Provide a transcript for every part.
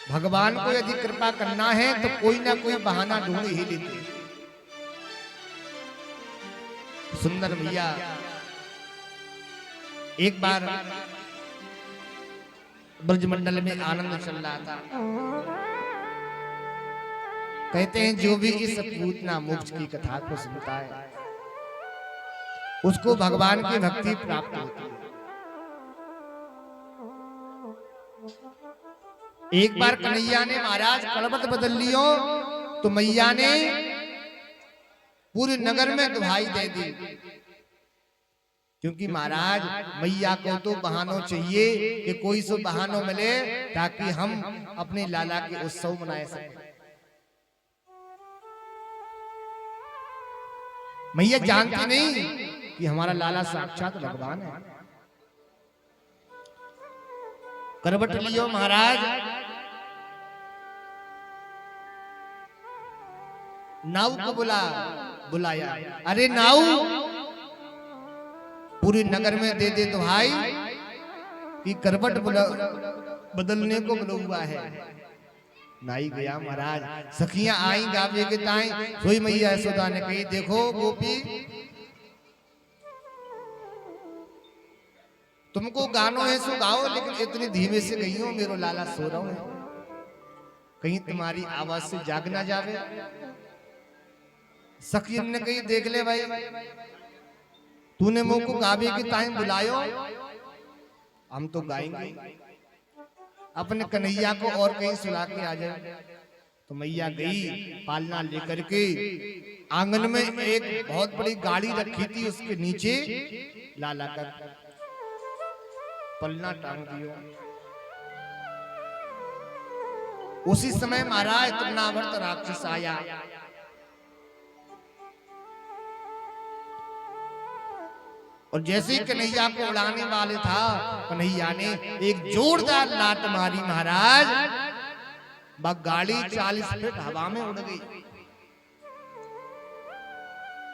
भगवान को यदि कृपा करना है तो कोई ना कोई बहाना ढूंढ ही लेते। सुंदर भैया एक बार ब्रजमंडल में आनंद चल रहा था। कहते हैं जो भी इस पूतना मोक्ष की कथा को सुनता है उसको भगवान की भक्ति प्राप्त होती है। एक बार कन्हैया ने महाराज कड़बट बदल लियो तो मैया ने पूरे नगर में दुहाई दे दी, क्योंकि महाराज मैया को तो बहानों चाहिए कि कोई सो बहानों मिले ताकि हम अपने लाला के उत्सव मनाए सकें। मैया जानती नहीं कि हमारा लाला साक्षात भगवान है। करवट लियो महाराज, नाऊ को बुलाया। अरे नाऊ, पूरे नगर में दे दुहाई कि करवट बदलने को बुला हुआ है। नाई गया महाराज, सखियां आई गावे के ताई, सोई मैया यशोदा ने कही देखो गोपी, तुमको गानो है सो गाओ, लेकिन इतनी धीमे से गई हो, मेरो लाला सो रहा है, कहीं तुम्हारी आवाज से जाग ना जावे। सखियन ने कही देख ले भाई, तूने मुंह को गावे की टाइम बुलायो, हम तो गाएंगे, अपने कन्हैया को और कहीं सुला के आ जाए। तो मैया गई पालना लेकर के, आंगन में एक बहुत बड़ी गाड़ी रखी थी, उसके नीचे लाला का पलना टांग दियो। उसी समय महाराज तृणावर्त राक्षस आया। और जैसे ही कन्हैया को उड़ाने वाले था, कन्हैया ने एक जोरदार लात मारी महाराज, वह गाड़ी 40 फीट हवा में उड़ गई।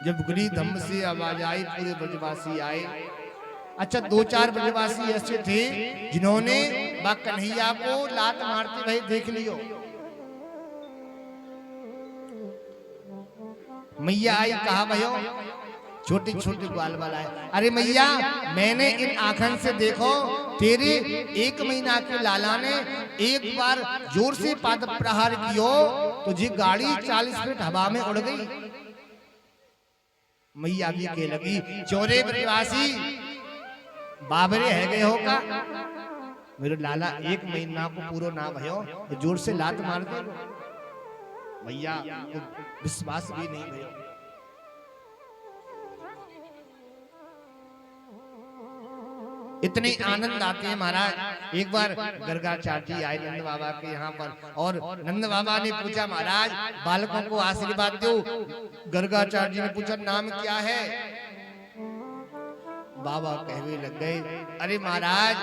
जब गुड़ी धम्म से आवाज आई, पूरे ब्रजवासी आए। अच्छा, 2-4 ब्रजवासी ऐसे थे जिन्होंने वह कन्हैया को लात मारते भाई देख लियो। मैया आई, कहा भयो छोटे छोटे ग्वाल वाला है। अरे मैया, मैंने इन आंखन से देखो, तेरे 1 महीना के लाला ने एक बार जोर से पाद प्रहार कियो तो जी गाड़ी 40 फीट हवा में उड़ गई। मैया भी कह लगी, चोरे ब्रजवासी बाबरे है गए हो का, मेरे लाला 1 महीना को पूरा ना भयो तो जोर से लात मार दे। मैया को विश्वास भी नहीं भयो। इतने आनंद आते हैं महाराज। एक बार गर्गाचार्य जी आए नंद बाबा के यहाँ पर, और नंद बाबा ने पूछा महाराज बालकों को आशीर्वाद दो। गर्गाचार्य जी ने पूछा नाम क्या है? बाबा कहने लग गए, अरे महाराज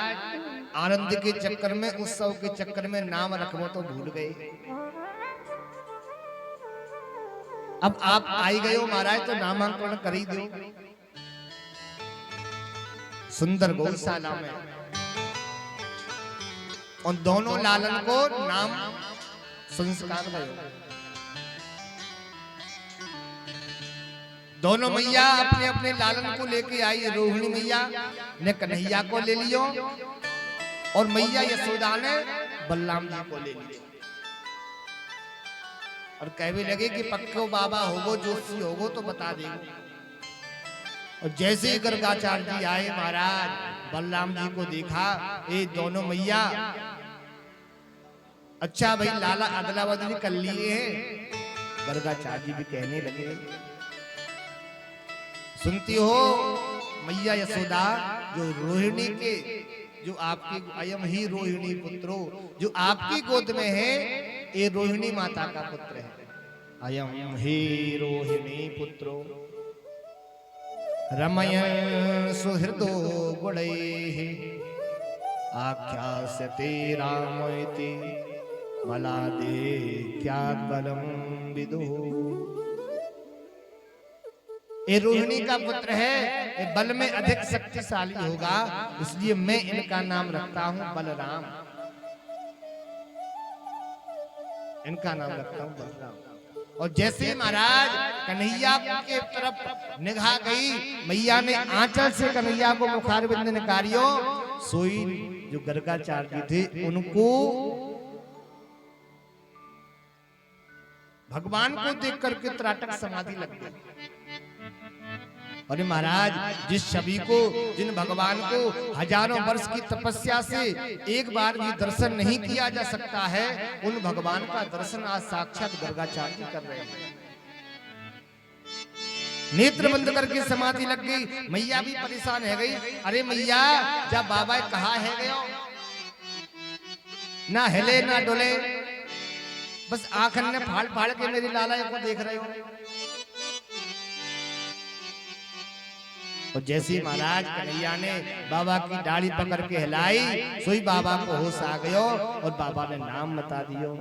आनंद के चक्कर में, उत्सव के चक्कर में नाम रखना तो भूल गए। अब आप आई गए हो महाराज तो नामांकन कर ही दो। सुंदर गौशाला में और दोनों लालन को नाम संस्कार भयो। दोनों मैया अपने अपने लालन को लेके आई। रोहिणी मैया ने कन्हैया को ले लियो और मैया यशोदा ने बलराम जी को ले लियो। और कहने लगे कि पक्को बाबा होगो, जोशी होगो तो बता देंगे। और जैसे ही गर्गाचार्य जी आए महाराज, बलराम जी को देखा, ये दोनों मैया, अच्छा भाई लाला अदला बदली कर लिए हैं। गर्गाचार्य जी भी कहने लगे, सुनती हो मैया यशोदा, जो रोहिणी के, जो आपकी, अयम ही रोहिणी पुत्रो, जो आपकी गोद में है ये रोहिणी माता का पुत्र है। अयम ही रोहिणी पुत्रो रमयन सुहृदो गुणैः आख्यास्यते रामैति बलादेख्यात् बलं विदुः। ये रोहिणी का पुत्र है, ये बल में अधिक शक्तिशाली होगा, इसलिए मैं इनका नाम रखता हूं बलराम। इनका नाम रखता हूं बलराम। और जैसे महाराज कन्हैया के तरफ निगाह गई, मैया ने आंचल से कन्हैया को मुखारविंद निकारियो, सोई जो गर्गाचार्य थे उनको भगवान को देख करके त्राटक समाधि लग गई। अरे महाराज, जिस छवि को, जिन भगवान को हजारों वर्ष की तपस्या से एक बार भी दर्शन नहीं किया जा सकता है, उन भगवान का दर्शन आज साक्षात गर्गाचार्य जी कर रहे हैं। नेत्र बंद करके समाधि लग गई। मैया भी परेशान है गई। अरे मैया, जब बाबा कहा है गयो, ना हिले ना डोले, बस आंखन ने फाड़ फाड़ के मेरी लाला को देख रहे हो। और जैसे महाराज कन्हैया ने बाबा की दाढ़ी पकड़ के हिलाई, सोई बाबा को होश आ गयो और बाबा ने नाम बता दियो।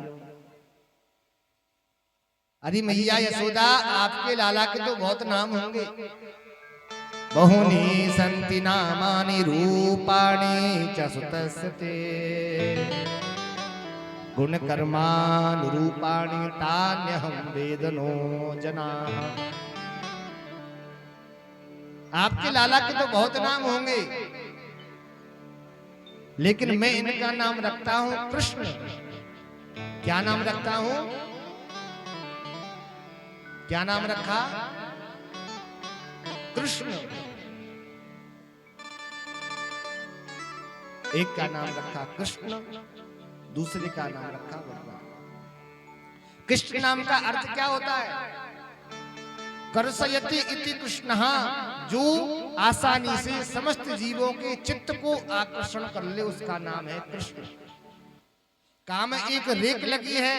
अरे मैया यशोदा, आपके लाला के तो बहुत नाम होंगे। बहुनी संति नामानि रूपाणि च सुतस्ते गुण कर्मानुरूपाणि तान्यहं वेदनो जनाः। आपके लाला के तो बहुत नाम होंगे, लेकिन मैं इनका नाम रखता हूं कृष्ण। क्या नाम रखता हूं? क्या नाम रखा? कृष्ण। एक का नाम रखा कृष्ण, दूसरे का नाम रखा भगवान। कृष्ण नाम का अर्थ क्या होता है? कर्षयति इति कृष्णः, जो आसानी से समस्त जीवों के चित्त को आकर्षण कर ले, उसका नाम है कृष्ण। काम एक रेख लगी है,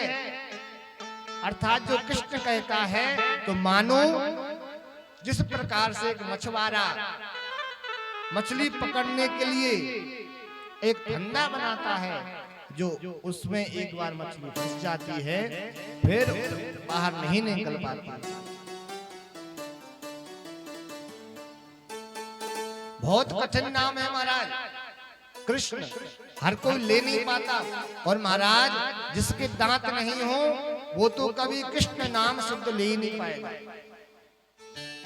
अर्थात जो कृष्ण कहता है, तो मानो जिस प्रकार से एक मछुआरा मछली पकड़ने के लिए एक फंदा बनाता है, जो उसमें एक बार मछली फंस जाती है, फिर बाहर नहीं निकल पाती। बहुत कठिन नाम है महाराज कृष्ण, हर कोई ले नहीं पाता। और महाराज, जिसके दांत नहीं हो वो तो कभी कृष्ण नाम शब्द ले ही नहीं पाएगा।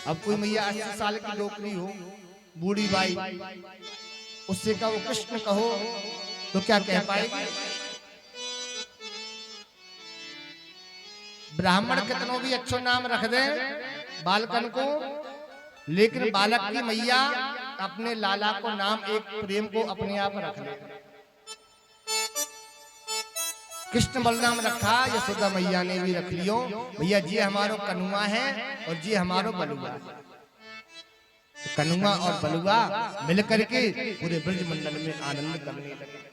अब कोई मैया 80 साल की डोकरी हो, बूढ़ी बाई, उससे कहो कृष्ण कहो तो क्या कह पाएगी? ब्राह्मण कितनों भी अच्छो नाम रख दे बालकन को, लेकिन बालक की मैया अपने लाला को नाम एक प्रेम को अपने आप रख ले। कृष्ण बलराम रखा, यशोदा मैया ने भी रख लियो। भैया जी हमारो कनुआ है और जी हमारो बलुआ। तो कनुआ और बलुआ मिलकर के पूरे ब्रज मंडल में आनंद करने लगे।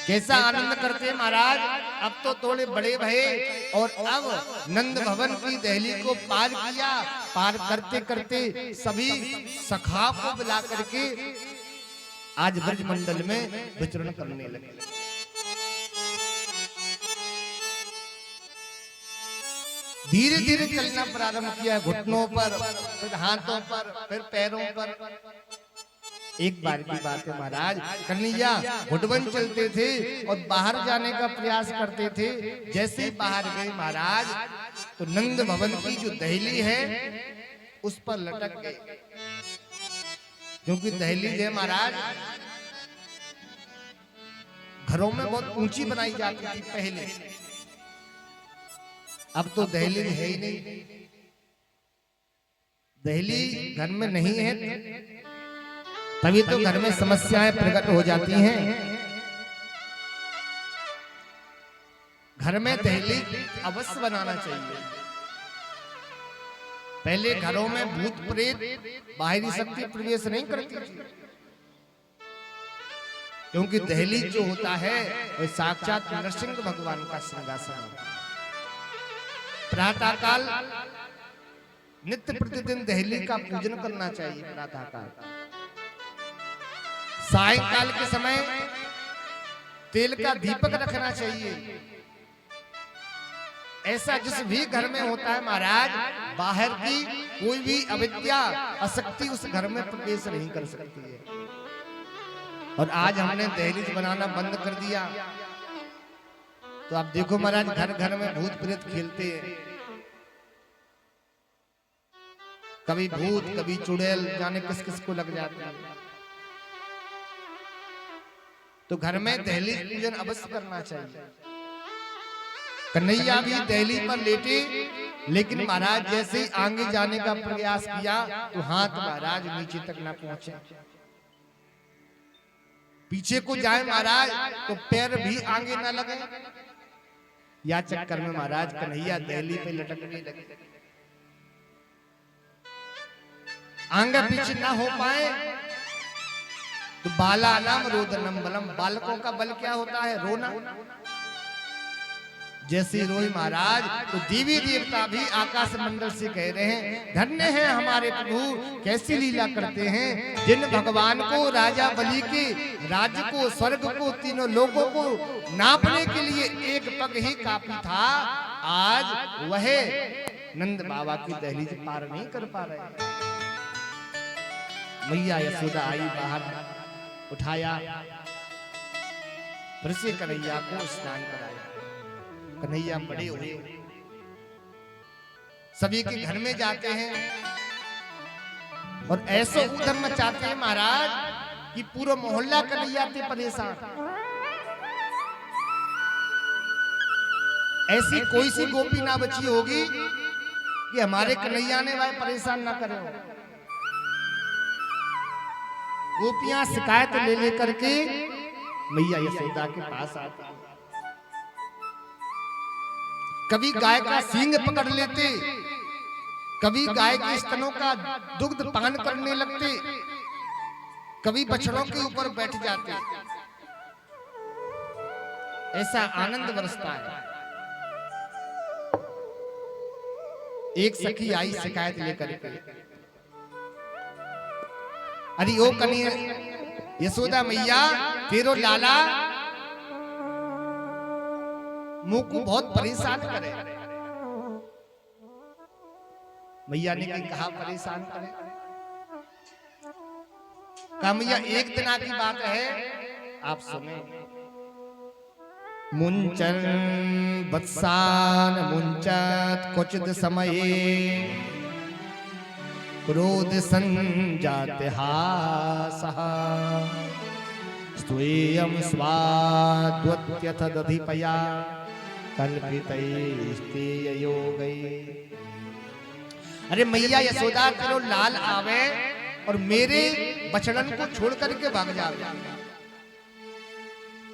कैसा आनंद करते महाराज? अब तो थोड़े बड़े भये और अब नंद भवन की दहली को पार किया। पार करते करते सभी सखा को बुला करके आज ब्रज मंडल में विचरण करने लगे। धीरे धीरे चलना प्रारंभ किया, घुटनों पर, फिर हाथों पर, फिर पैरों पर। एक बार की बात है महाराज, कन्हैया घुटबन चलते थे और बाहर जाने का प्रयास करते थे। जैसे बाहर गए महाराज, तो नंद भवन की जो दहली है उस पर लटक गए। क्योंकि दहली है महाराज, घरों में बहुत ऊंची बनाई जाती थी पहले, अब तो दहली है ही नहीं। दहली घर में नहीं है तभी तो घर में समस्याएं प्रकट हो जाती हैं। घर में दहली अवश्य बनाना चाहिए। पहले घरों में भूत प्रेत बाहरी शक्ति प्रवेश नहीं करती थी, क्योंकि दहली जो होता है वह साक्षात नरसिंह भगवान का सिंहासन है। प्रातः काल नित्य प्रतिदिन दहली का पूजन करना चाहिए। प्रातः काल, सायंकाल के समय तेल का दीपक रखना चाहिए। ऐसा जिस भी घर में होता है महाराज, बाहर की कोई भी अविद्या अशक्ति उस घर में प्रवेश नहीं कर सकती है। और आज हमने दहलीज बनाना बंद कर दिया। तो आप देखो महाराज, घर घर में भूत प्रेत खेलते हैं, कभी भूत कभी चुड़ैल, जाने किस किस को लग जाते हैं। तो घर में दहलीज पूजन अवश्य करना चाहिए। कन्हैया भी दहली पर लेटे, लेकिन महाराज जैसे ही आगे जाने का प्रयास किया तो हाथ महाराज नीचे तक ना पहुंचे। पीछे को जाए महाराज तो पैर भी आगे ना लगे। या चक्कर में महाराज कन्हैया दहली पे लटकने लगे, आगे पीछे ना हो पाए तो बाला नाम रोदनम बलम, बालकों का बल क्या होता है? रोना। जैसे रोई महाराज तो देवी देवता भी आकाश मंडल से कह रहे हैं, धन्य है हमारे प्रभु, कैसी लीला करते हैं। जिन भगवान को राजा बलि के राज्य को, स्वर्ग को, तीनों लोगों को नापने के लिए एक पग ही काफी था, आज वह नंद बाबा की दहलीज पार नहीं कर पा रहे। मैया यशोदा आई बाहर, उठाया, फिर से कन्हैया को स्नान कराया। कन्हैया बड़े हुए, सभी के घर में जाते हैं और ऐसे उधर मचाते हैं महाराज कि पूरा मोहल्ला कन्हैया से परेशान। ऐसी कोई सी गोपी ना बची होगी कि हमारे कन्हैया ने वह परेशान ना करे। गोपियां शिकायत ले लेकर के मैया यशोदा के पास आती, कभी गाय का सींग पकड़ लेते, कभी गाय के स्तनों का दुग्ध पान करने लगते, कभी बछड़ों के ऊपर बैठ जाते। ऐसा आनंद बरसता है। एक सखी आई शिकायत लेकर के, अरे ओ कन्हैया यशोदा मैया, तेरो लाला मुंह को बहुत परेशान करे। मैया ने कहा परेशान करे? कहा मैया एक दिन की बात है, आप सुने। मुंचन वत्सान मुंचत क्वचित समये, क्रोध संजात हासः, स्त्वेयं स्वाद्वत्यथ दधिपया कल्पितैस्ते योगै। अरे मैया यशोदा, तेरो लाल आवे और मेरे बछड़न को छोड़ करके भाग जावे।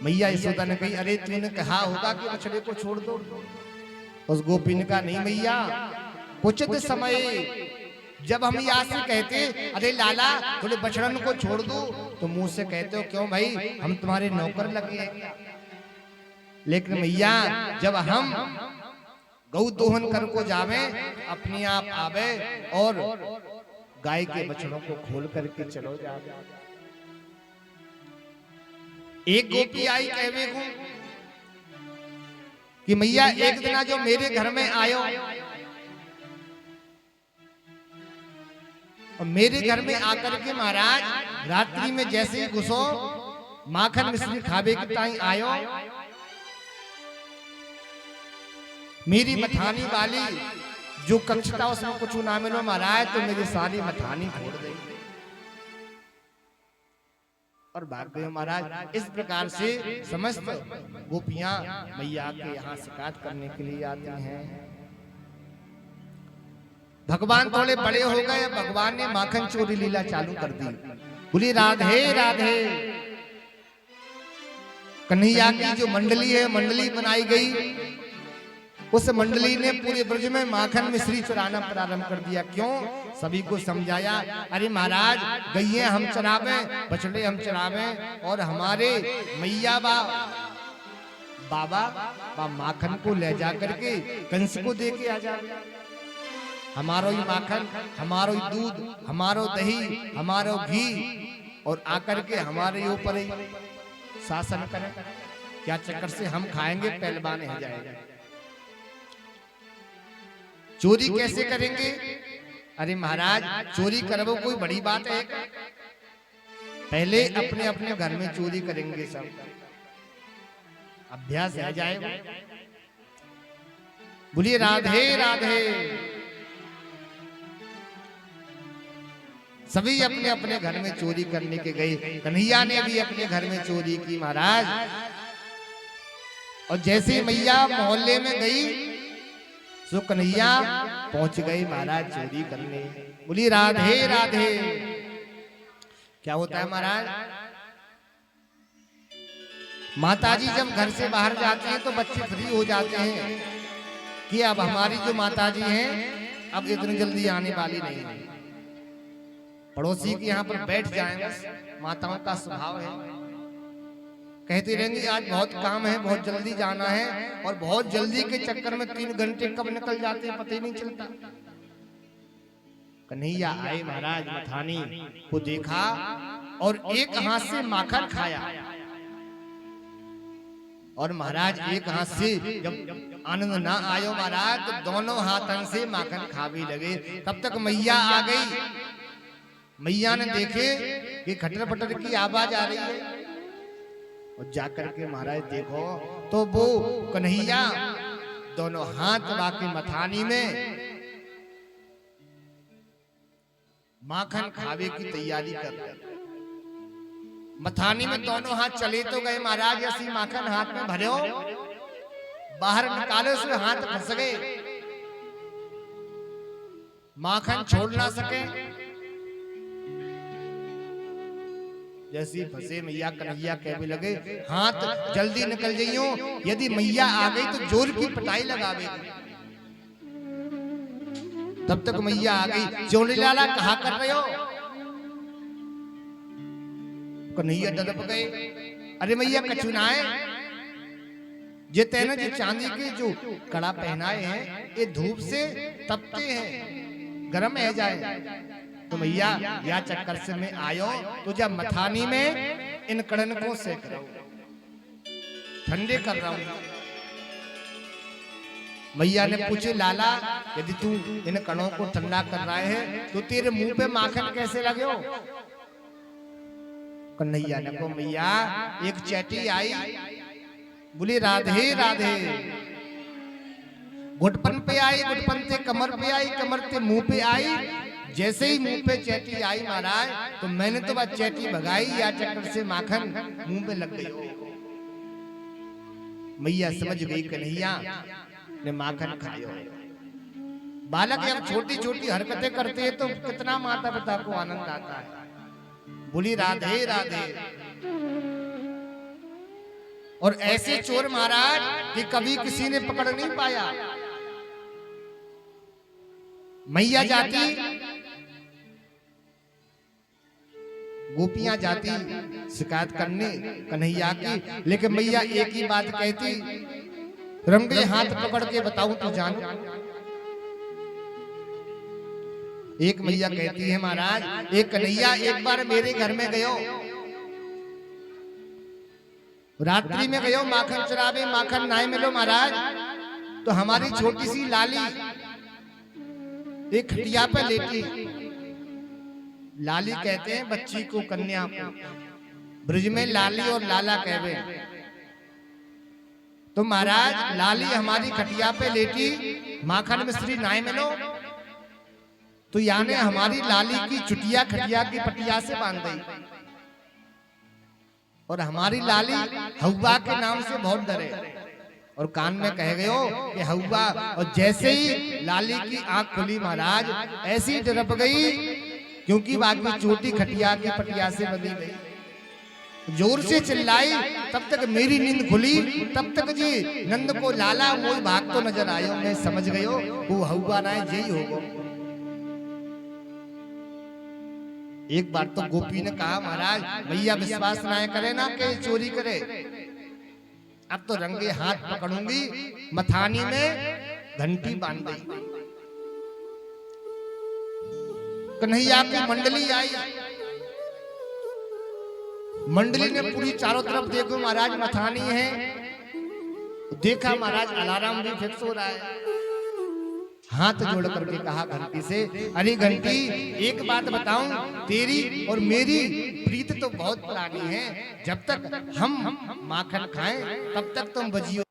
मैया यशोदा ने कही, अरे तूने कहा होगा कि बछड़े को छोड़ दो। उस गोपी ने कहा, नहीं मैया, उचित समय जब हम यहाँ से कहते अरे लाला थोड़े बछड़न को छोड़ दो, तो मुंह से कहते हो क्यों भाई, हम तुम्हारे नौकर लगे हैं। लेकिन मैया जब हम गौ दोहन कर को जावे, अपने आप आवे और गाय के बछड़ों को खोल करके चलो जावे। एक गोपी आई कहवे को कि मैया एक दिन जो मेरे घर में आयो और मेरे घर में आकर के महाराज रात्रि में जैसे ही घुसो, माखन मिश्री खावे के ताई आयो, मेरी मथानी वाली जो कक्ष था उसमें कुछ ना मिलो महाराज, तो मेरी सारी मथानी फोड़ दे और भाग गए महाराज। इस प्रकार से समस्त गोपियां मैया के यहाँ शिकायत करने के लिए आती हैं। भगवान थोड़े बड़े हो गए, भगवान ने माखन चोरी लीला चालू कर दी। बोली राधे राधे। कन्हैया की जो मंडली है, मंडली बनाई गई, उस मंडली ने पूरे ब्रज में माखन मिश्री चुराना प्रारंभ कर दिया। क्यों? सभी को समझाया, अरे महाराज गईए हम चरावे, बछड़े हम चरावे और हमारे मैया बाबा माखन को ले जा करके कंस को दे के आ जाए। हमारो ही माखन, हमारो ही दूध, हमारो दही, हमारो घी और आकर के हमारे ऊपर ही शासन करें। क्या चक्कर से हम खाएंगे, पहलवान हो जाएगा। चोरी कैसे करेंगे? अरे महाराज चोरी करो कोई बड़ी बात है? पहले अपने अपने घर में चोरी करेंगे सब, अभ्यास रह जाएगा। बोलिए राधे राधे। सभी अपने अपने घर में चोरी करने के गए। कन्हैया ने भी अपने घर में चोरी की महाराज। और जैसे मैया मोहल्ले में गई सो कन्हैया पहुंच गए महाराज चोरी करने। बोलिए राधे राधे। क्या होता है महाराज, माताजी जब घर से बाहर जाते हैं तो बच्चे फ्री हो जाते हैं कि अब हमारी जो माताजी हैं अब इतनी जल्दी आने वाली नहीं है, पड़ोसी के यहाँ पर बैठ जाएं, बस माताओं का स्वभाव है। कहती रहेंगी आज बहुत काम है, बहुत जल्दी जाना है, और बहुत जल्दी के चक्कर में 3 घंटे कब निकल जाते हैं पता ही नहीं चलता। कन्हैया आए महाराज, मथानी को देखा और एक हाथ से माखन खाया। और महाराज एक हाथ से जब आनंद ना आयो महाराज तो दोनों हाथों से माखन खा भी लगे। तब तक मैया आ गई। मैया ने देखे कि खटर पटर की आवाज आ रही है, और जाकर के महाराज देखो तो वो कन्हैया दोनों हाथ बाकी मथानी में माखन खावे की तैयारी कर रहे। मथानी में दोनों हाथ चले तो गए महाराज, ऐसी माखन हाथ में भरे हो, बाहर निकाले उसमें हाथ फंस गए, माखन छोड़ ना सके। जैसी फंसे मैया कन्हैया कहने लगे हाथ जल्दी निकल जाइयो, यदि मैया आ गई तो जोर की पिटाई लगावेगी। तब तक मैया आ गई। चोरी लाला कहा कर रहे हो? कन्हैया डरप गए। अरे मैया कचुनाए, ये तेने जो चांदी के जो कड़ा पहनाए हैं ये धूप से तपते हैं, गर्म है जाए। तो मैया या चक्कर से मैं आयो तो जब मथानी में इन कड़न को सेक रहा हूं, ठंडे कर रहा हूं। मैया ने पूछे लाला यदि तू इन कणों को ठंडा कर रहा है तो तेरे मुंह पे माखन कैसे लगे हो? कन्हैया ने को मैया एक चैटी आई, बोली राधे राधे। घुटपन पे आई, घुटपन से कमर पे आई, कमर से मुंह पे आई। जैसे ही मुंह पे चैटी आई महाराज तो मैंने तो बात चैटी भगाई, या चक्कर से माखन मुंह पे लग गई। मैया समझ गई कन्हैया ने माखन खायो। बालक जब छोटी छोटी हरकतें करते हैं तो कितना माता पिता को आनंद आता है। बोली राधे राधे। और ऐसे चोर महाराज कि कभी किसी ने पकड़ नहीं पाया। मैया जाती, गोपियां जाती शिकायत करने कन्हैया की, लेकिन मैया एक ही बात कहती, रंगे हाथ पकड़ के बताऊं तो जानू। एक मैया कहती है महाराज एक कन्हैया एक बार मेरे घर में गयो, रात्रि में गयो माखन चुरावे, माखन नहीं मिलो महाराज तो हमारी छोटी सी लाली एक खटिया पे लेटी। लाली कहते हैं बच्ची को, कन्या को, ब्रज में लाली और लाला कहवे। तो महाराज लाली हमारी खटिया पे लेटी, माखन मिश्री नाई मिलो तो यानी हमारी लाली की चुटिया खटिया की पटिया से बांध दी। और हमारी लाली हवा के नाम से बहुत डरे और कान में कह गए हो कि हवा। और जैसे ही लाली की आंख खुली महाराज ऐसी डरप गई, क्योंकि बाकी चोटी खटिया की पटिया से बंधी गई। जोर से चिल्लाई, तब तक मेरी नींद खुली। तब तक जी नंद को लाला वो भाग तो नजर आयो। मैं समझ गयो वो हवा ना यही होगा। एक बार तो गोपी ने कहा महाराज भैया विश्वास ना करे ना कि चोरी करे, अब तो रंगे हाथ पकड़ूंगी। मथानी में घंटी बांध दी। कन्हैया की मंडली आई। मंडली ने पूरी चारों तरफ देखो महाराज मथानी है। देखा महाराज अलार्म भी फिक्स हो रहा है। हाथ जोड़ करके कहा घंटी से, अरे घंटी एक बात बताऊं, तेरी और मेरी प्रीत तो बहुत पुरानी है। जब तक हम माखन खाएं तब तक तुम बजियो।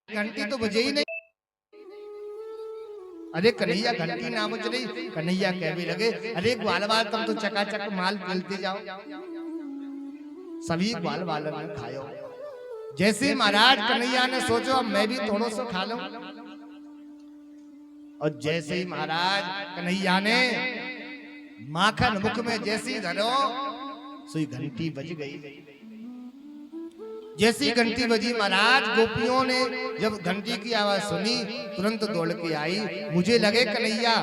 घंटी तो बजे ही नहीं। अरे कन्हैया घंटी ना बज रही। कन्हैया कहने लगे, अरे ग्वाल बाल तुम तो चकाचक माल पेलते जाओ। सभी ग्वाल बालन ने खायो। जैसे महाराज कन्हैया ने सोचो अब मैं भी थोड़ा सा खा लूं, और जैसे ही महाराज कन्हैया ने माखन मुख में जैसी धरो, सोई घंटी बज गई। जैसी घंटी बजी महाराज, गोपियों ने जब घंटी की आवाज सुनी तुरंत दौड़ के आई। मुझे लगे कन्हैया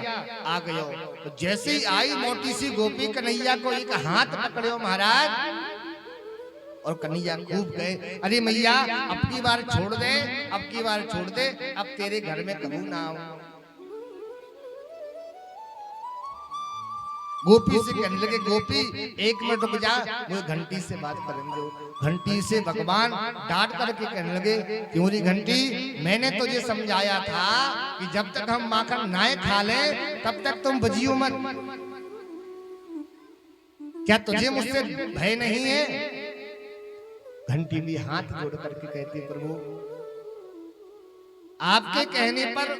आ गयो, तो जैसे ही आई मोटी सी गोपी कन्हैया को एक हाथ पकड़ो महाराज, और कन्हैया खूब गए, अरे मैया अब की बार छोड़ दे, अब की बार छोड़ दे, अब तेरे घर में कबू ना आऊं। गोपी से कहने लगे, गोपी एक मिनट रुक जा, मुझे घंटी से बात करेंगे। घंटी से भगवान डांट करके कहने लगे, क्यों री घंटी, मैंने तुझे समझाया था कि जब तक हम माखन ना खा ले तब तक तुम बजियो मत। क्या तुझे मुझसे भय नहीं है? घंटी भी हाथ जोड़ करके कहती, प्रभु आपके कहने पर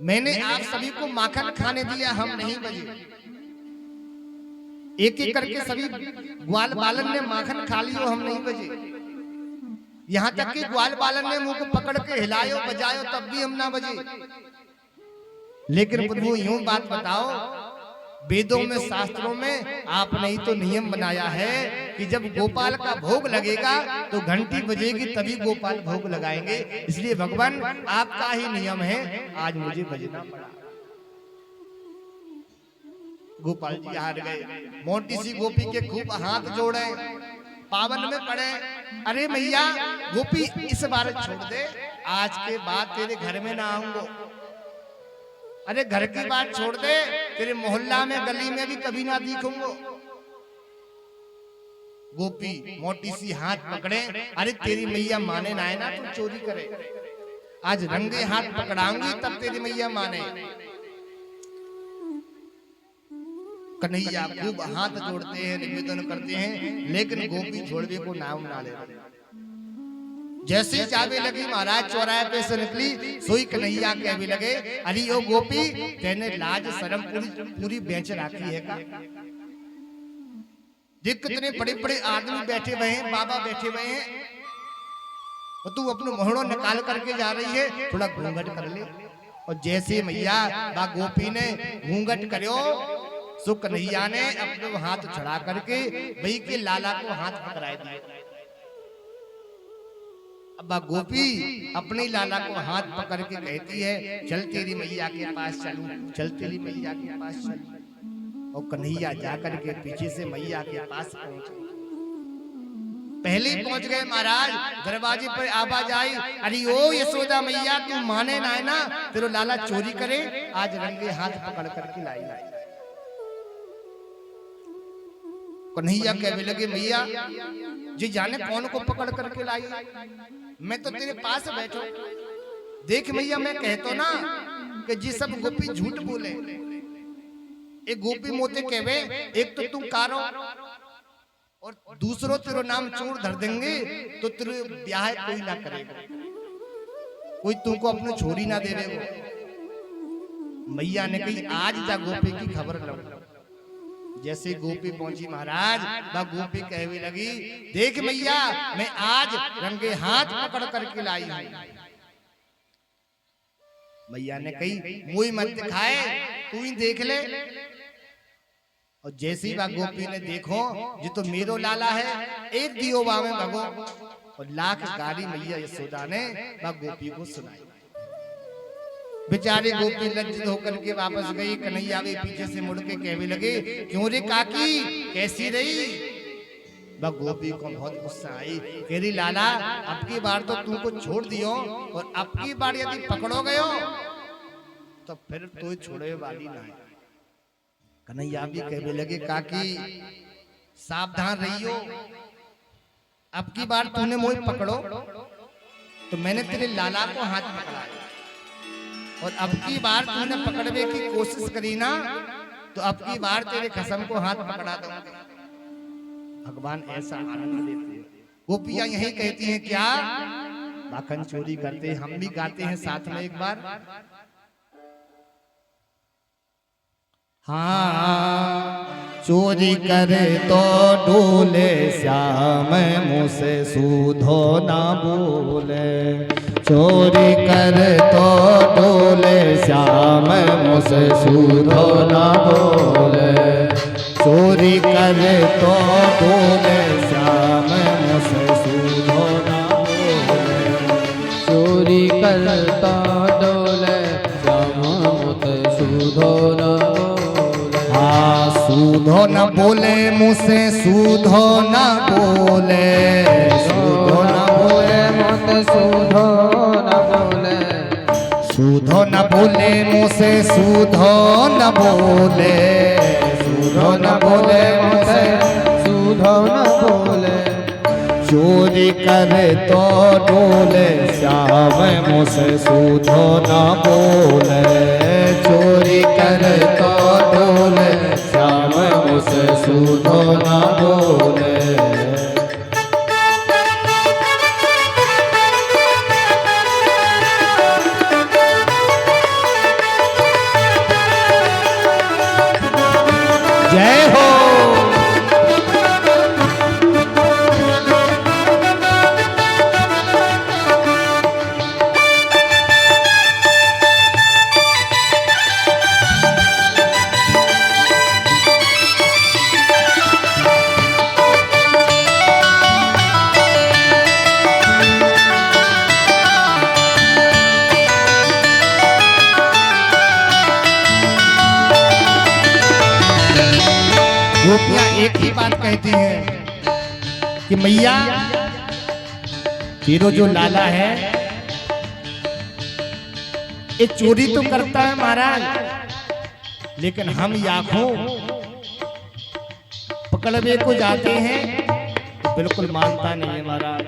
मैंने आप सभी को माखन खाने दिया, हम नहीं बजे। एक एक करके सभी ग्वाल बालन ने माखन खा लियो, हम नहीं बजे। यहाँ तक कि ग्वाल बालन ने मुंह को पकड़ के हिलायो बजायो तब भी हम ना बजे। लेकिन प्रभु यूं बात बताओ, वेदों में शास्त्रों में आपने ही तो नियम बनाया है कि जब गोपाल का भोग लगेगा तो घंटी बजेगी तभी गोपाल भोग लगाएंगे। इसलिए भगवान आपका ही नियम है, आज मुझे बजना पड़ा। गोपाल जी हार गए। मोटी सी गोपी के खूब हाथ जोड़े, पावन में पड़े, अरे मैया गोपी इस बार छोड़ दे, आज के बाद तेरे घर में ना आऊंगा। अरे घर की बात छोड़ दे, तेरे मोहल्ला में गली में भी कभी ना दिखूंगा। गोपी मोटी सी हाथ पकड़े, अरे तेरी मैया माने ना है ना तू चोरी करे, आज रंगे हाथ पकड़ाऊंगी तब तेरी मैया माने। कन्हैया खूब हाथ जोड़ते हैं, निवेदन करते हैं, लेकिन गोपी छोड़ने को नाम ना ले। जैसे जावे लगी महाराज चौराहे पे से निकली, सोई कन्हैया कहने लगे, अरे ओ गोपी तेने लाज शर्म पूरी बेंच रखी है का? देख कितने बड़े बड़े आदमी बैठे हुए हैं, बाबा बैठे हुए हैं, और तू अपना मोहड़ो निकाल करके जा रही है, थोड़ा घूंघट कर ले। और जैसे मैया बा गोपी ने घूंघट करो, सो कन्हैया ने अपने हाथ चढ़ा करके वही के लाला को हाथ पकड़ा दिया। अब गोपी अपने लाला को हाथ पकड़ के कहती है, चल तेरी मैया के पास चलूं, चल तेरी मैया के पास चलूं। और कन्हैया जाकर के पीछे से मैया के पास पहुंचे। पहले पहुंच गए महाराज, दरवाजे पर आवाज आई, अरे ओ यशोदा मैया तू माने ना है ना, तेरा लाला चोरी करे, आज रंगे हाथ पकड़ करके लाई। कन्हैया कहने लगे, मैया जी जाने कौन को पकड़ करके लाई, मैं तो तेरे पास बैठो। देख मैया मैं कहतो ना कि जी सब गोपी झूठ बोले, एक गोपी मोते कहवे, एक तो तुम कारो और दूसरो तेरो नाम चोर धर देंगे तो तेरे ब्याह कोई ना करेगा, कोई तुमको अपने छोरी ना दे देगा। मैया ने कही आज जा गोपी की खबर लो। जैसे गोपी पहुंची महाराज, वह गोपी कहने लगी, देख मैया मैं आज रंगे हाथ पकड़ करके लाई हूं। मैया ने कही मुई मत दिखाए, तू ही देख ले। और जैसी वह गोपी ने देखो, ये तो मेरो लाला है, एक दियो बावे भगो। और लाख गाली मैया यशोदा ने वह गोपी को सुनाई। बेचारी गोपी लज्जित होकर के वापस गई। कन्हैया भी पीछे से मुड़ के कहने लगे, क्यों रे काकी, कैसी रही? वह गोपी को बहुत गुस्सा आई, कह रही लाला अब की बार तो तुमको छोड़ दियो, और अब की बार यदि पकड़ो गयो तो फिर तो छोड़े वाली ना। कन्हैया भी कहने लगे, काकी सावधान रहियो, अब की बार तूने मुझे पकड़ो तो मैंने तेरे लाला को हाथ पकड़ा, और अब की बार तूने पकड़ने की कोशिश करी ना तो अब की बार तेरे खसम को हाथ पकड़ा दूंगा। भगवान ऐसा आनंद देते हैं। गोपियां यही कहती हैं, क्या माखन चोरी करते, हम भी गाते हैं साथ में एक बार। हाँ चोरी करे तो डोले श्याम, मुझसे सूधो ना बोले। चोरी करे तो डोले श्याम, मुझसे सूधो ना बोले। चोरी करे तो डोले श्याम, मुझसे सूधो ना बोले। चोरी करता डोले श्याम, मुझसे सूधो ना बोले। हाँ सूधो न बोले, मुझसे सूधो न बोले। सूधो न बोले, मुझसे सूधो ना बोले। सूधो न बोले, मुझसे सूधो न बोले। सूधो न बोले, मुझसे सूधो ना बोले। चोरी करे तो डोले श्याम, मुझसे सूधो न बोले। चोरी करे तो डोले श्याम, मुझसे सूधो न बोले। जय हो। गोपियां एक ही बात कहती हैं कि मैया तेरो जो लाला है ये चोरी तो करता है महाराज, लेकिन हम याखों पकड़वे को जाते हैं तो बिल्कुल मानता नहीं है महाराज,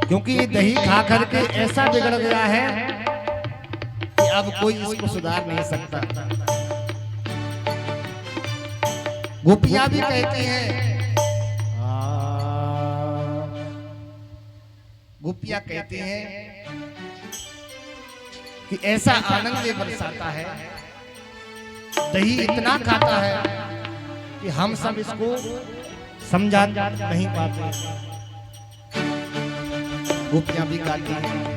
क्योंकि ये दही खा करके ऐसा बिगड़ गया है कि अब कोई इसको सुधार नहीं सकता। गोपियां भी कहती हैं, गोपियां कहती हैं कि ऐसा आनंद ये बरसाता है, दही इतना खाता है कि हम सब इसको समझा नहीं पाते। गोपियां भी गाती हैं,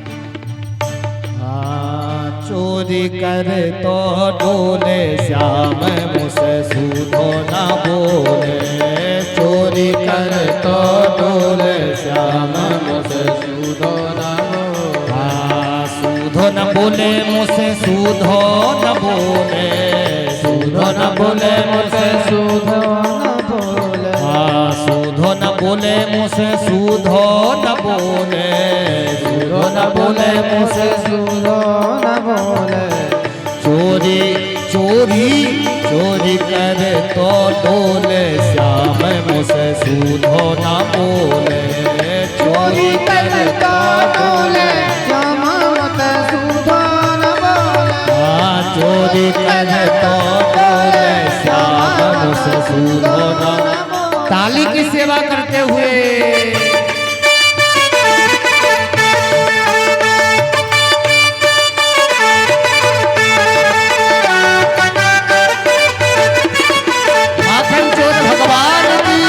चोरी करे तो डोले श्याम, मुझसे सूधो ना बोले। चोरी करे तो डोले श्याम, मुझसे सूधो ना बोले। सूधो न बोले, मुझसे सूधो न बोले। सूधो न बोले, मुझसे सूधो न बोले। सूधो न बोले, मुझसे सूधो न बोले। सूधो न बोले, मुझसे सूधो न बोले। चोरी चोरी चोरी करे तो डोले श्याम, मुझसे सूधो न बोले। चोरी करे तो डोले श्याम, मुझसे सूधो ना बोले। चोरी करे तो डोले श्याम, मुझसे सूधो न। ताली की सेवा करते हुए माखन चोर भगवान की।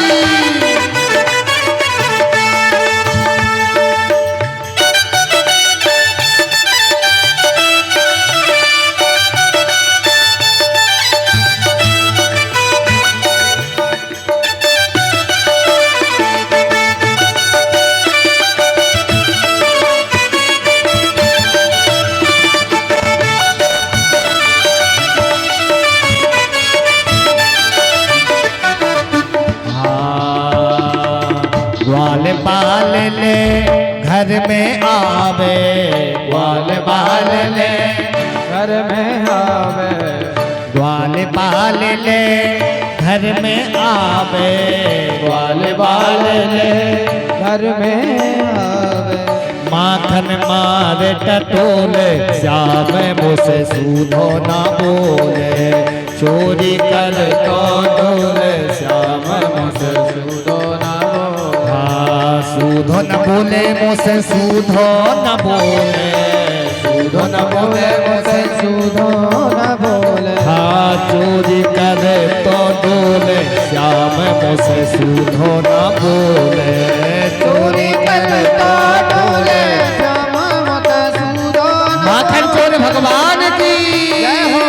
आवे ग्वाल बाल ले, घर में आवे ग्वाल बाल ले घर में आवे ग्वाल बाल ले, घर में आवे माखन मारे टटोले श्याम मुझसे सूधो ना बोले, चोरी कर तो डोले श्याम मुझसे सूधो न बोले हाँ सूधो न बोले मुझसे सूधो न बोले, सूधो न बोले मुझसे सूधो न बोले हाँ चोरी कर तो डोले श्याम मुझसे सूधो न बोले, चोरी कर तो डोले श्याम मुझसे सूधो न माखन चोर भगवान की जय हो।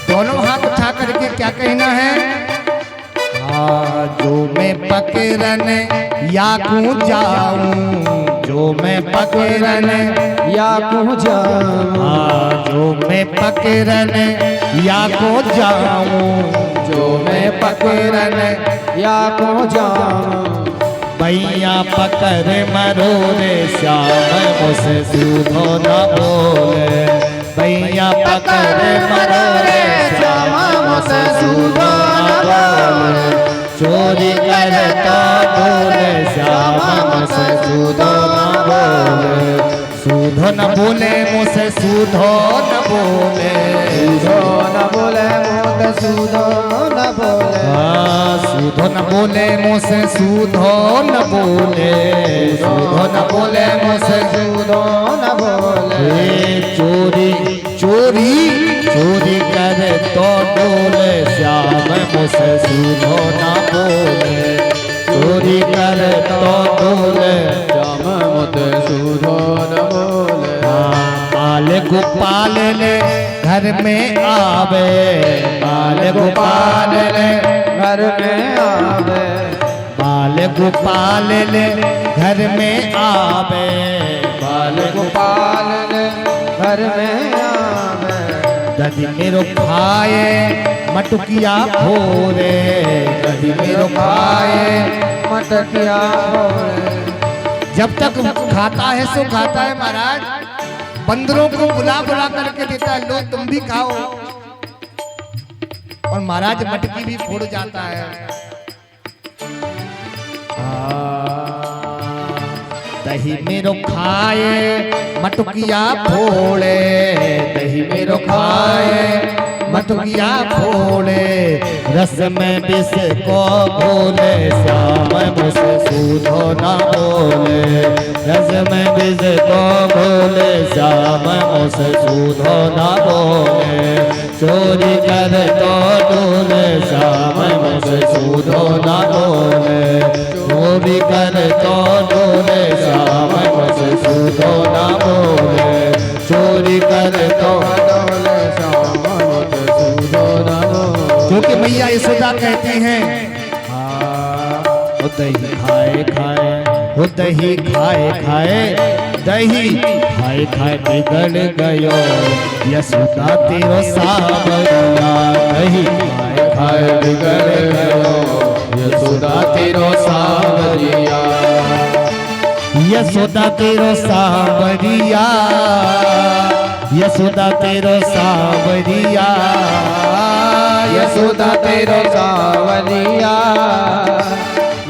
दोनों हाथ उठा करके क्या कहना है, हाँ जो मैं पकड़न या कूं जाऊं, जो मैं पकड़न या को जाऊं हाँ जो मैं पकड़न या को जाऊं, जो मैं पकड़न या को जाऊं भैया पकड़ मरो रे श्याम मुझसे सूधो न बोले, भैया पकड़ मरो रे श्याम मुझसे सूधो न बोले, चोरी कर तो बोले श्याम मुझसे सूधो न बोले, सूधो न बोले मुझसे सूधो न बोले, सूधो न बोले मुझसे सूधो न बोले हाँ सूधो न बोले मुझसे सूधो न बोले, सूधो न बोले मुझसे सूधो न बोले ए चोरी चोरी चोरी कर तो डोले श्याम मुझसे सूधो न बोले, चोरी कर तो डोले श्याम मुझसे सूधो न बोले बाल गोपाल ले घर में आवे, बाल गोपाल ले घर में आवे बाल गोपाल ले घर में आवे, बाल गोपाल ने घर में आवे दधी मेरो खाए मटुकिया भोरे, दधी मेरो खाए मटकिया भोरे जब तक खाता है सो खाता है महाराज, बंदरों को बुला बुला करके देता है, लो तुम भी खाओ, और महाराज मटकी भी फोड़ जाता है। दही मेरो खाए मटुकिया फोड़े, दही मेरो खाए मटुकिया फोड़े, रस में विष को घोले श्याम मुझसे सूधो न बोले, रस में विष को घोले श्याम मुझसे सूधो न बोले, चोरी कर तो डोले श्याम मुझसे सूधो न बोले, चोरी कर तो डोले श्याम मुझसे सूधो न बोले, चोरी कर तो डोले श्याम मुझसे सूधो न बोले क्योंकि मैया यशोदा कहती हैं वो दही खाए खाए, वो दही खाए खाए, दही खाए खाए बिगड़ गयो यशोदा तेरो सावरिया, दही खाए खाए बिगड़ गयो यशोदा तेरो सावरिया, यशोदा तेरो सावरिया, यशोदा तेरो सावरिया, यशोदा तेरो सावनिया,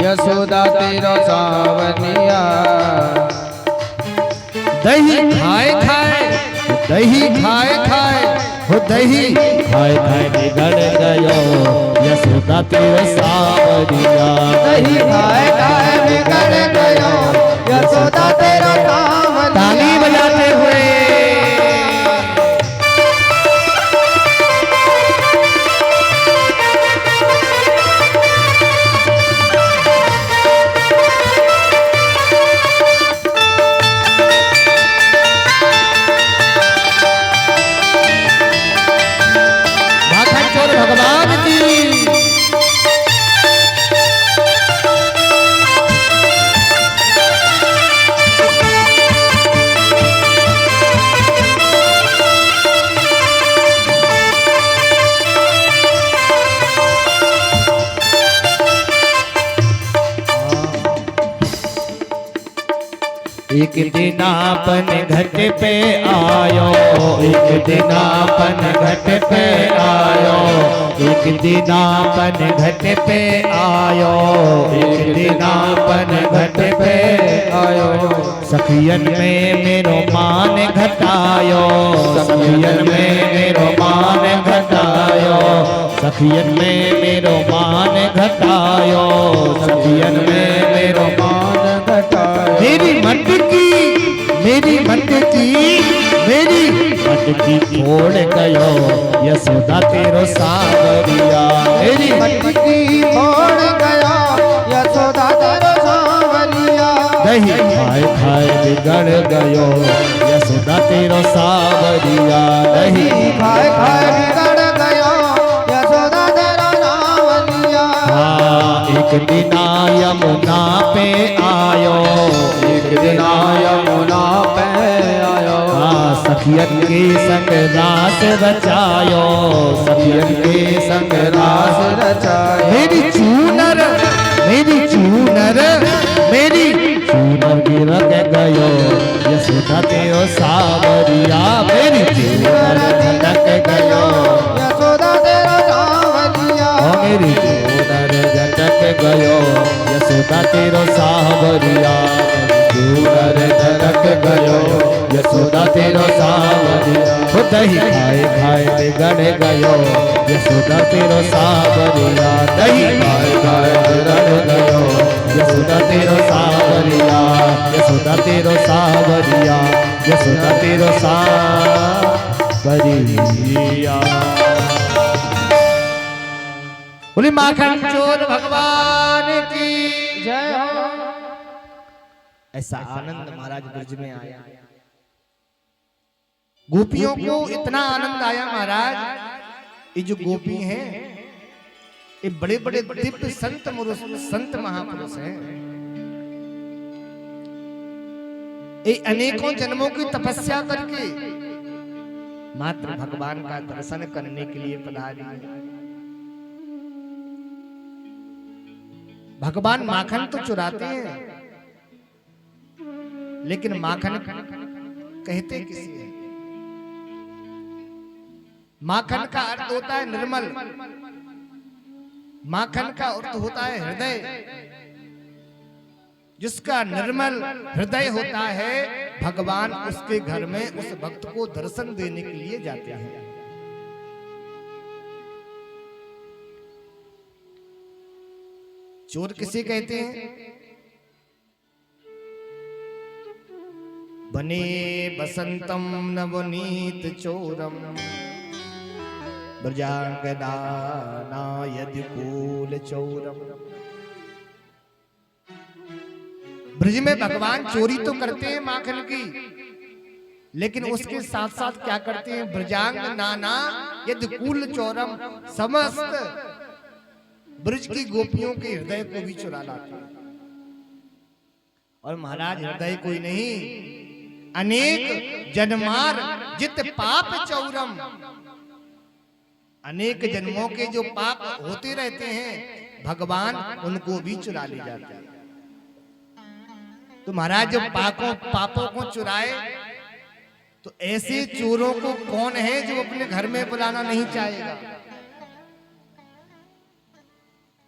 यशोदा तेरो सावनिया दही खाए खाए, दही खाए खाए, हो दही खाए खाए बिगड़ गयो यशोदा तेरो सावरिया, दही खाए खाए बिगड़ गयो यशोदा तेरो सावनिया। ताली बजाते हुए एक दिन आपन घट पे आयो, एक दिन आपन घट पे आयो, एक दिन आपन घट पे आयो, एक दिन आपन घट पे आयो। सखियन में मेरो मान घटायो, सखियन में मेरो मान घटायो, सखियन में मेरो मान घटायो, सखियन में मेरो मान घटायो। मेरी मटकी, मेरी मटकी, मेरी मटकी फोड़ गयो यशोदा तेरो सावरिया, मेरी मटकी फोड़ गया यशोदा तेरो सावरिया। दही खाए खाए बिगड़ गयो यशोदा तेरो सावरिया, दही खाए खाए बिगड़ गयो यशोदा तेरो सावरिया। हाँ एक दिन यमुना पे आयो, एक दिन यमुना पे आयो। हाँ सखियन के संग रास रचायो, सखियन के संग रास रचायो। मेरी चूनर, मेरी चूनर, मेरी चूनर गिरक गयो यशोदा तेरो सावरिया, मेरी चूनर झटक गयो यशोदा तेरो सावरिया। मेरी चूनर झटक गयो यशोदा तेरो सावरिया, चूनर झटक गयो यशोदा तेरो सावरिया। दही खाए खाए बिगड़ गयो यशोदा तेरो सावरिया, दही खाए खाए बिगड़ गयो यशोदा तेरो सावरिया, यशोदा तेरो सावरिया, यशोदा तेरो सावरिया। बोले माखन चोर भगवान की जय। ऐसा आनंद महाराज ब्रज में आया, गोपियों को इतना आनंद आया महाराज। ये जो गोपी हैं ये बड़े बड़े दिव्य संत संत महापुरुष हैं। ये अनेकों जन्मों की तपस्या करके मात्र भगवान का दर्शन करने के लिए पधारी है। भगवान माखन तो चुराते हैं, लेकिन माखन कहते किसी है। माखन का अर्थ होता है निर्मल, माखन का अर्थ होता है हृदय। जिसका निर्मल हृदय होता है भगवान उसके घर में उस भक्त को दर्शन देने के लिए जाते हैं। चोर किसे कहते हैं? बने बसंतम नवनीत चोरम ब्रजांगना यदि कूल चोरम। ब्रज में भगवान चोरी तो करते हैं माखन की, लेकिन उसके साथ साथ क्या करते हैं? ब्रजांग नाना यदि कूल चोरम, समस्त ब्रज की गोपियों के हृदय को भी चुरा लाते हैं। और महाराज हृदय कोई नहीं, अनेक जन्मार जित पाप चौरम, अनेक जन्मों के जो पाप होते रहते हैं भगवान उनको भी चुरा ले जाते हैं। तो महाराज जब पापों को चुराए तो ऐसे चोरों को कौन है जो अपने घर में बुलाना नहीं चाहेगा?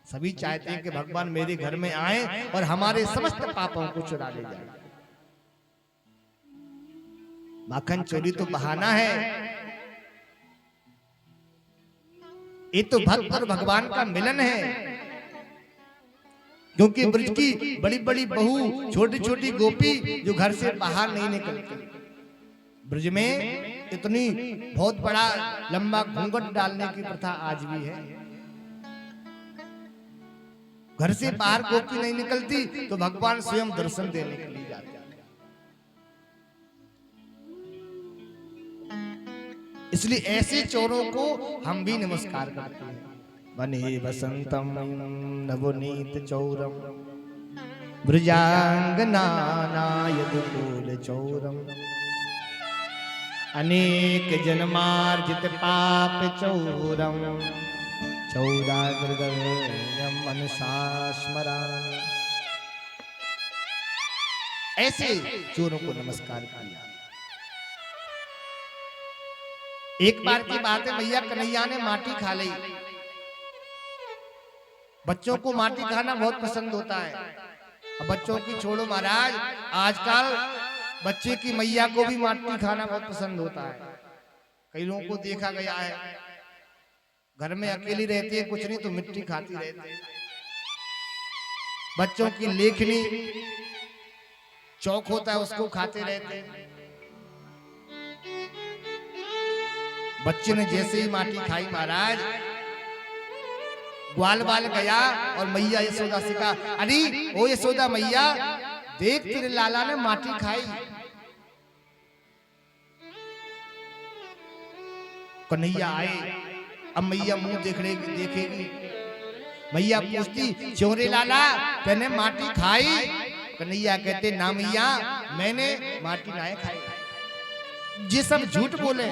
सभी चाहते हैं कि भगवान मेरे घर में आए और हमारे समस्त पापों को चुरा ले जाए। माखन चोरी तो बहाना है, ये तो भक्त और भगवान का मिलन है। क्योंकि ब्रज की बड़ी बड़ी बहू, छोटी छोटी गोपी जो घर से बाहर नहीं निकलती, ब्रज में इतनी बहुत बड़ा लंबा घूंघट डालने की प्रथा आज भी है। घर से बाहर गोपी नहीं निकलती तो भगवान स्वयं दर्शन देने के लिए जाते हैं। इसलिए ऐसे चोरों को हम भी नमस्कार करते हैं। बने बसंतम नवनीत चौरम ब्रजांगना यदुकूल चौरम, अनेक जन्मार्जित पाप चौरम चौराग्रगण्यम मनसा स्मरामि। ऐसे चोरों को नमस्कार किया। एक बार की बात है, भैया कन्हैया ने माटी खा ली। बच्चों को माटी खाना बहुत पसंद होता है। अब बच्चों की छोड़ो महाराज, आजकल बच्चे की मैया को भी माटी खाना बहुत पसंद होता है। कई लोगों को देखा गया है, घर में अकेली रहती है, कुछ नहीं तो मिट्टी खाती रहती है। बच्चों की लेखनी चौक होता है, उसको खाते रहते हैं। बच्चे ने जैसे ही माटी खाई महाराज, ग्वाल बाल गया और मैया यशोदा से कहा, अरे ओ यशोदा मैया, देख तेरे लाला ने माटी खाई। कन्हैया आए, अब मैया मुंह देखेगी। मैया पूछती, चोरे लाला तेने माटी खाई? कन्हैया कहते, ना मैया, मैंने माटी ना खाई। ये सब झूठ बोले।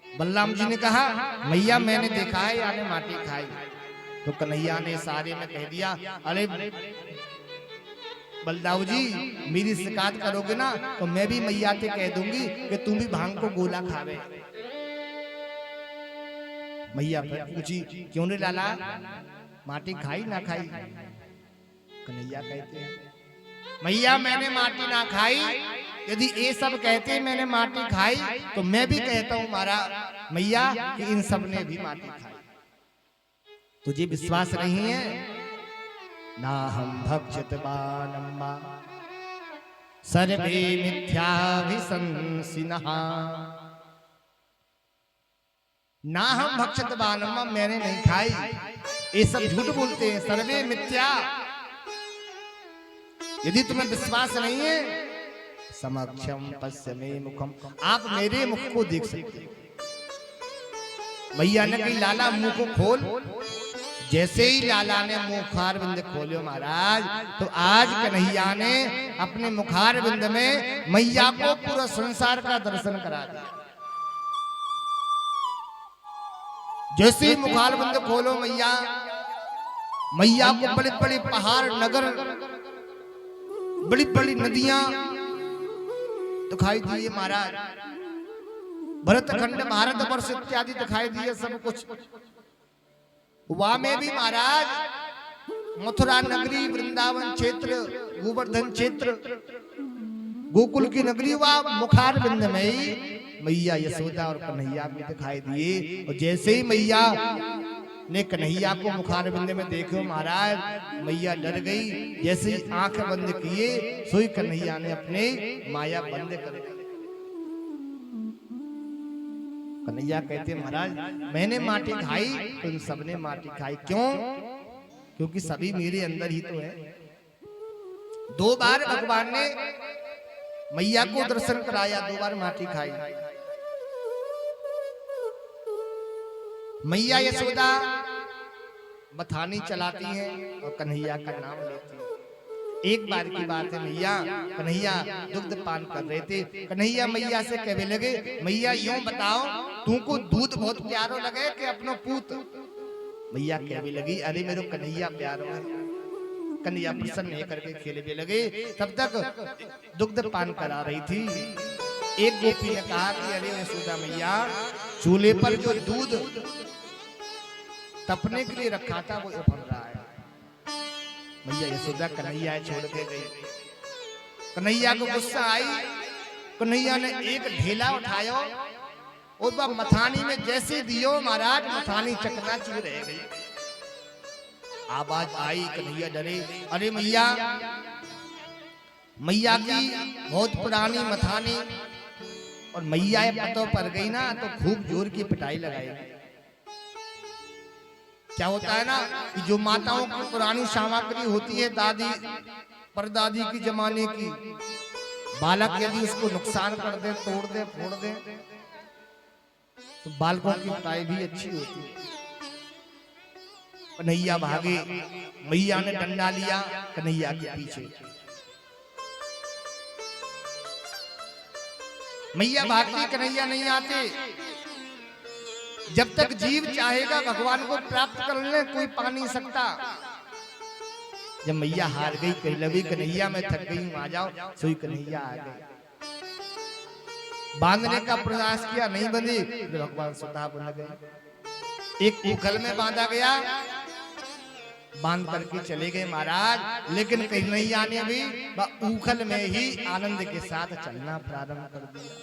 बलराम जी ने कहा, मैया मैंने देखा है याने माटी खाई। तो कन्हैया ने सारे में कह दिया, अरे बलदाऊ जी, मेरी शिकायत करोगे ना तो मैं भी मैया से कह दूंगी कि तुम भी भांग को गोला खावे। मैया फिर पूछी, क्यों रे लाला, माटी खाई ना खाई? कन्हैया कहते हैं, मैया मैंने माटी ना खाई। यदि ये सब कहते हैं मैंने माटी खाई, तो मैं भी कहता हूं मारा मैया कि इन सब ने भी माटी खाई। तुझे विश्वास नहीं है? ना हम भक्षितवानम्मा सर्वे मिथ्याभिशंसिनः। ना हम भक्षितवानम्मा, मैंने नहीं खाई, ये सब झूठ बोलते हैं, सर्वे मिथ्या। यदि तुम्हें विश्वास नहीं है, समक्षम पश्यमे मुखम, आप मेरे मुख को देख सकते। मैया ने कही, लाला मुंह को खोल। जैसे ही लाला ने मुखार बिंद खोलो महाराज, तो आज कन्हैया ने अपने मुखार बिंद में मैया को पूरा संसार का दर्शन करा दिया। जैसे ही मुखार बिंद खोलो मैया, मैया को बड़े बड़े पहाड़, नगर, बड़ी बड़ी नदियां दिखाई दिए महाराज। भरतखंड, भारतवर्ष इत्यादि दिखाई दिए सब कुछ। वहां में भी महाराज मथुरा नगरी, वृंदावन क्षेत्र, गोवर्धन क्षेत्र, गोकुल की नगरी, वहां मुखार बिंद में ही मैया यशोदा और कन्हैया भी दिखाई दिए। और जैसे ही मैया ने कन्हैया को मुखार बिंद में देखो महाराज, मैया डर गई। जैसे ही आंख बंद किए, सोई कन्हैया ने अपने माया बंद कर दी। कन्हैया कहते, महाराज मैंने माटी खाई तो इन सबने माटी खाई। क्यों? क्योंकि सभी मेरे अंदर ही तो है। 2 बार भगवान ने मैया को दर्शन कराया, 2 बार माटी खाई। मैया यशोदा बथानी चलाती हैं और कन्हैया का नाम लेती है। एक बार की बात है, मैया कन्हैया दुग्ध पान कर रहे थे। कन्हैया मैया से कहने लगे, मैया यूं बताओ, तुमको दूध बहुत प्यारो लगे कि अपनो पूत? मैया कहने लगी, अरे मेरे कन्हैया प्यारो है। कन्हैया प्रसन्न होकर के खेले भी लगे। तब तक दुग्ध पान करा रही थी। एक गोपी ने कहा कि अरे यशोदा मैया, चूल्हे पर जो दूध तपने के लिए रखा था वो उफल रहा है। मैया यशोदा कन्हैया छोड़ के गई। कन्हैया को गुस्सा आई। कन्हैया ने एक ढेला उठाया और वह मथानी में जैसे दियो महाराज, मथानी चकनाचूर रह गई। आवाज आई, कन्हैया डरे। अरे मैया, मैया की बहुत पुरानी मथानी, और मैया पतों पर गई ना तो खूब जोर की पिटाई लगाई। क्या होता है ना कि जो माताओं की पुरानी सामग्री होती है, दादी परदादी की जमाने की, बालक यदि उसको नुकसान कर दे, तोड़ दे, फोड़ दे, तो बालकों की पिटाई भी अच्छी होती है। कन्हैया भागे। मैया ने डंडा लिया कन्हैया के पीछे। मैया भागती, कन्हैया नहीं आते। जब तक जीव चाहेगा भगवान को प्राप्त करने कोई पा नहीं सकता। जब मैया हार गई, कह लगी कन्हैया मैं थक गई हूं, आ जाओ, सोई कन्हैया आ गए। बांधने का प्रयास किया, नहीं बंधी, भगवान स्वतः बंध गए। एक उखल में बांधा गया, बांध करके चले गए महाराज। लेकिन कन्हैया ने भी उखल में ही आनंद के साथ चलना प्रारंभ कर दिया।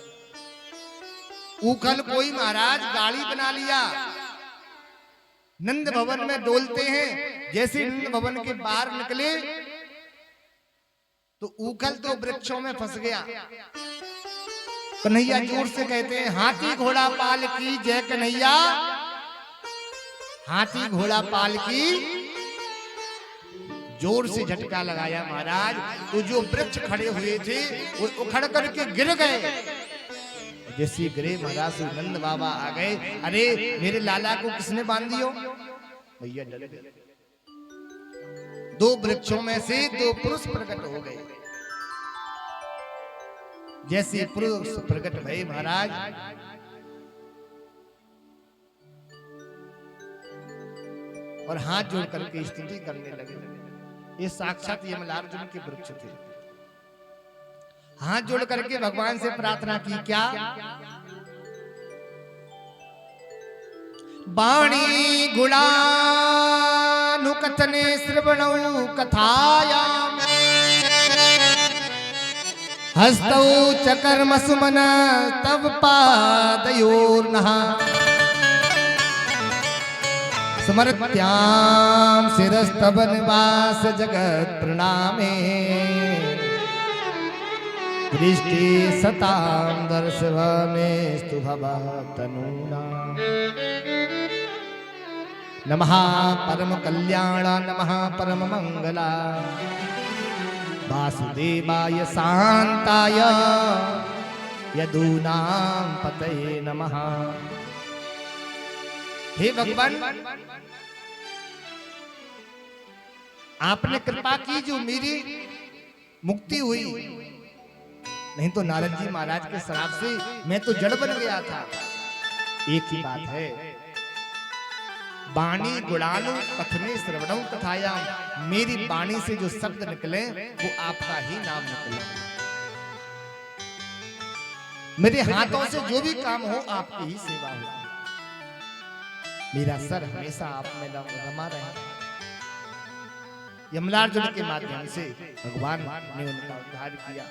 उखल कोई महाराज गाड़ी बना लिया, नंद भवन में डोलते हैं। जैसे नंद भवन के बाहर निकले तो उखल तो वृक्षों में फंस गया। कन्हैया जोर से कहते हैं, हाथी घोड़ा पाल की जय कन्हैया, हाथी घोड़ा पाल की। जोर से झटका लगाया महाराज, तो जो वृक्ष खड़े हुए थे वो उखड़ करके गिर गए। जैसे गिरे महाराज नंद बाबा आ गए, अरे मेरे लाला को किसने बांध दियो? भैया डर गए। दो वृक्षों में से दो पुरुष प्रकट हो गए। जैसे पुरुष प्रकट भये महाराज, और हाथ जोड़ करके स्तुति करने लगे। ये साक्षात यमलार्जुन के वृक्ष थे। हाथ जोड़ करके भगवान से प्रार्थना की, क्या? बाणी गुणानुकथने श्रवणौ कथायाम् हस्तौ चकर्म सुमन तव पादयोर्नः समर्त्यां शिरस्तव निवास जगत प्रणामे दृष्टि सतां दर्शवमेस्तु भवतनूना। नमः परम कल्याण नमः परम मंगला वासुदेवाय शांताय यदूनां पतये नमः। हे भगवान, आपने कृपा की जो मेरी मुक्ति हुई, नहीं तो नारद जी महाराज के श्राप से मैं तो जड़ बन गया था। एक ही बात है, बाणी गुणानु कथने श्रवणौ कथायाम, मेरी बाणी से जो शब्द निकले वो आपका ही नाम निकले। मेरे हाथों से जो भी काम हो आपकी ही सेवा हो। मेरा सर हमेशा आप में रमा रहे। यमलार्जुन के माध्यम से भगवान ने उनका उद्धार किया।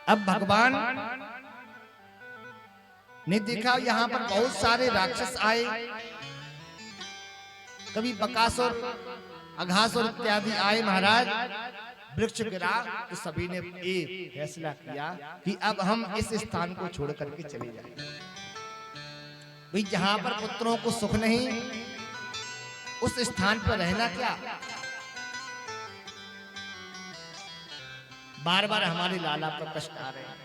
अब भगवान ने देखा यहाँ पर बहुत सारे राक्षस आए, कभी बकासुर, अघासुर इत्यादि आए महाराज। वृक्ष गिरा तो सभी ने ये फैसला किया कि अब हम इस स्थान को छोड़ करके चले जाएंगे। भाई जहां पर पुत्रों को सुख नहीं, उस स्थान पर रहना क्या? बार बार हमारे लाला पर कष्ट आ रहे हैं,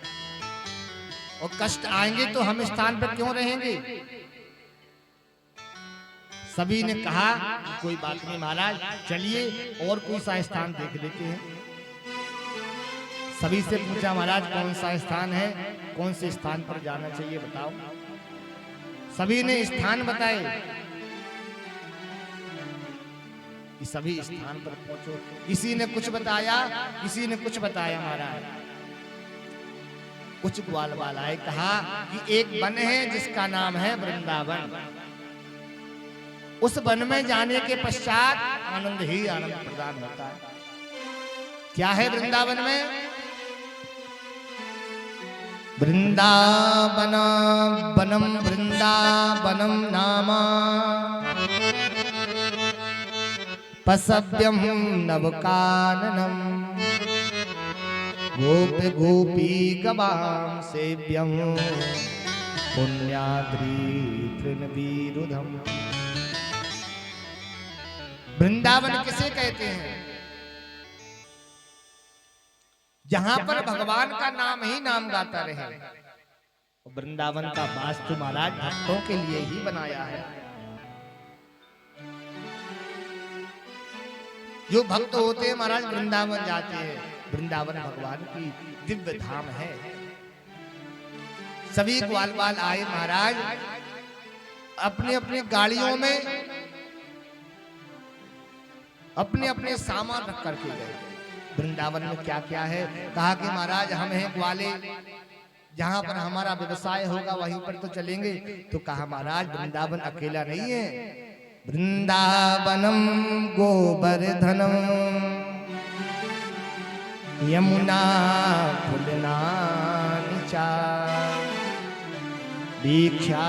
और कष्ट आएंगे तो हम स्थान पर क्यों रहेंगे? सभी ने कहा कोई बात नहीं महाराज, चलिए और कोई सा स्थान देख लेते हैं। सभी से पूछा, महाराज कौन सा स्थान है, कौन से स्थान पर जाना चाहिए बताओ। सभी ने स्थान बताए कि सभी स्थान पर पहुंचो। किसी ने कुछ बताया, किसी ने कुछ बताया महाराज। कुछ ग्वाल वालाए कहा कि एक वन है जिसका नाम है वृंदावन, उस वन में जाने के पश्चात आनंद ही आनंद प्रदान होता है। क्या है वृंदावन में? वृंदावन वनम वृंदावनम नामा पसव्यम नवकाननम गोप गोपी गवाम सेव्यम पुण्याद्री तृणवीरुधम। वृंदावन किसे कहते हैं? जहां पर भगवान का नाम ही नाम गाता रहे। वृंदावन का वास्तु महाराज भक्तों के लिए ही बनाया है। जो भक्त होते हैं महाराज वृंदावन जाते हैं। वृंदावन भगवान की दिव्य धाम है। सभी ग्वाल बाल आए महाराज, अपने अपने गाड़ियों में अपने अपने सामान रख करके गए। वृंदावन में क्या क्या है? कहा कि महाराज हम हैं ग्वाले, जहां पर हमारा व्यवसाय होगा वहीं पर तो चलेंगे। तो कहा महाराज वृंदावन अकेला नहीं है, वृंदावनम गोवर्धनम यमुना फुलना नीचा दीक्षा